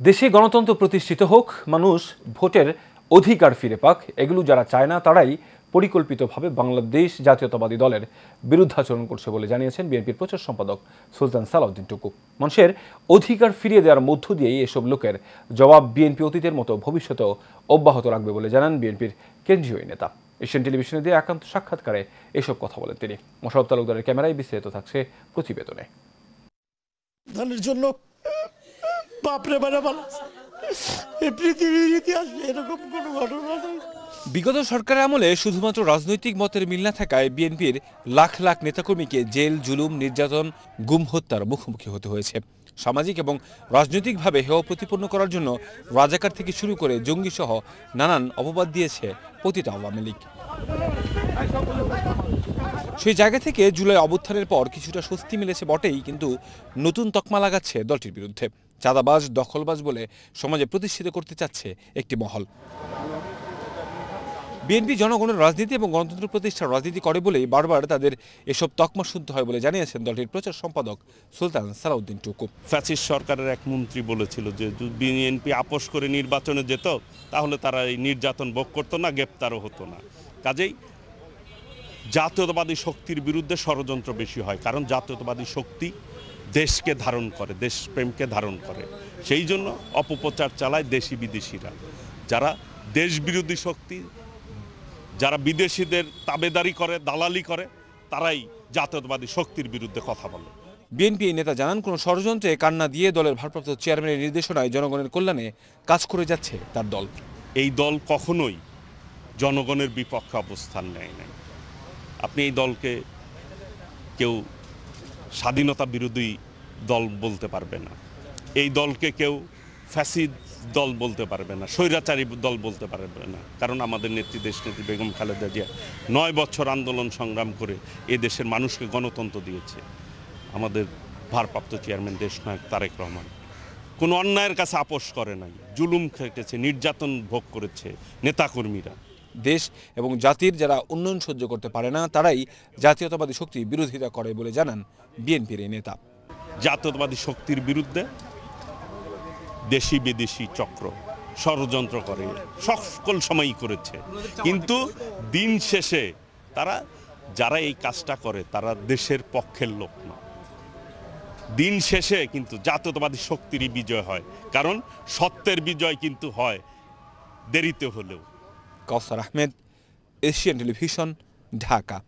দেশে গণতন্ত্র প্রতিষ্ঠিত হোক, মানুষ ভোটের অধিকার ফিরে পাক, এগুলো যারা চায় না তারাই পরিকল্পিতভাবে বাংলাদেশ জাতীয়তাবাদী দলের বিরুদ্ধাচরণ করছে বলে জানিয়েছেন বিএনপির প্রচার সম্পাদক সুলতান সালাউদ্দিন টুকু। মানুষের অধিকার ফিরিয়ে দেওয়ার মধ্য দিয়েই এসব লোকের জবাব বিএনপি অতীতের মতো ভবিষ্যতেও অব্যাহত রাখবে বলে জানান বিএনপির কেন্দ্রীয় নেতা। এশিয়ান টেলিভিশনে দিয়ে একান্ত সাক্ষাৎকারে এসব কথা বলেন তিনি। মোশাররফ তালুকদারের ক্যামেরায় বিস্তারিত থাকছে প্রতিবেদনে। ধানের জন্য বাপরে বাবা বলা এই পৃথিবীর ইতিহাসে এরকম কোনো ঘটনা নেই। বিগত সরকারের আমলে শুধুমাত্র রাজনৈতিক মতের মিল না থাকায় বিএনপির লাখ লাখ নেতাকর্মীকে জেল, জুলুম, নির্যাতন, গুম, হত্যার মুখোমুখি হতে হয়েছে। সামাজিক এবং রাজনৈতিকভাবে হেয় প্রতিপন্ন করার জন্য রাজাকার থেকে শুরু করে জঙ্গি সহ নানান অপবাদ দিয়েছে পতিত আওয়ামী লীগ। সেই জায়গা থেকে জুলাই অভ্যুত্থানের পর কিছুটা স্বস্তি মিলেছে বটেই, কিন্তু নতুন তকমা লাগাচ্ছে দলটির বিরুদ্ধে। চাঁদাবাজ, দখলবাজ বলে সমাজে প্রতিষ্ঠিত করতে চাচ্ছে একটি মহল। বিএনপি জনগণের রাজনীতি এবং গণতন্ত্র প্রতিষ্ঠার রাজনীতি করে বলেই বারবার তাদের এসব তকমা শুনতে হয় বলে জানিয়েছেন দলটির প্রচার সম্পাদক সুলতান সালাউদ্দিন টুকু। ফ্যাসিস্ট সরকারের এক মন্ত্রী বলেছিল যে যদি বিএনপি আপোষ করে নির্বাচনে যেত তাহলে তারা এই নির্যাতন ভোগ করতো না, গ্রেপ্তারও হতো না। কাজেই জাতীয়তাবাদী শক্তির বিরুদ্ধে ষড়যন্ত্র বেশি হয়, কারণ জাতীয়তাবাদী শক্তি দেশকে ধারণ করে, দেশপ্রেমকে ধারণ করে। সেই জন্য অপপ্রচার চালায় দেশি বিদেশিরা, যারা দেশ বিরোধী শক্তি, যারা বিদেশিদের তাবেদারি করে, দালালি করে, তারাই জাতীয়তাবাদী শক্তির বিরুদ্ধে কথা বলে। বিএনপি নেতা জানান, কোনো ষড়যন্ত্রে কান্না দিয়ে দলের ভারপ্রাপ্ত চেয়ারম্যানের নির্দেশনায় জনগণের কল্যাণে কাজ করে যাচ্ছে তার দল। এই দল কখনোই জনগণের বিপক্ষে অবস্থান নেয় নাই। আপনি এই দলকে কেউ স্বাধীনতা বিরোধী দল বলতে পারবে না, এই দলকে কেউ ফ্যাসিদ দল বলতে পারবে না, স্বৈরাচারী দল বলতে পারবে না। কারণ আমাদের নেত্রী, দেশনেত্রী বেগম খালেদা জিয়া 9 বছর আন্দোলন সংগ্রাম করে এ দেশের মানুষকে গণতন্ত্র দিয়েছে। আমাদের ভারপ্রাপ্ত চেয়ারম্যান দেশনায়ক তারেক রহমান কোনো অন্যায়ের কাছে আপোষ করে নাই, জুলুম খেটেছে, নির্যাতন ভোগ করেছে নেতাকর্মীরা। দেশ এবং জাতির যারা উন্নয়ন সহ্য করতে পারে না তারাই জাতীয়তাবাদী শক্তি বিরোধিতা করে বলে জানান বিএনপির এই নেতা। জাতীয়তাবাদী শক্তির বিরুদ্ধে দেশি বিদেশি চক্র ষড়যন্ত্র করে, সকল সময়ই করেছে, কিন্তু দিন শেষে তারা যারা এই কাজটা করে তারা দেশের পক্ষের লোক না। দিন শেষে কিন্তু জাতীয়তাবাদী শক্তিরই বিজয় হয়, কারণ সত্যের বিজয় কিন্তু হয় দেরিতে হলেও। কাউসার আহমেদ, এশিয়ান টেলিভিশন, ঢাকা।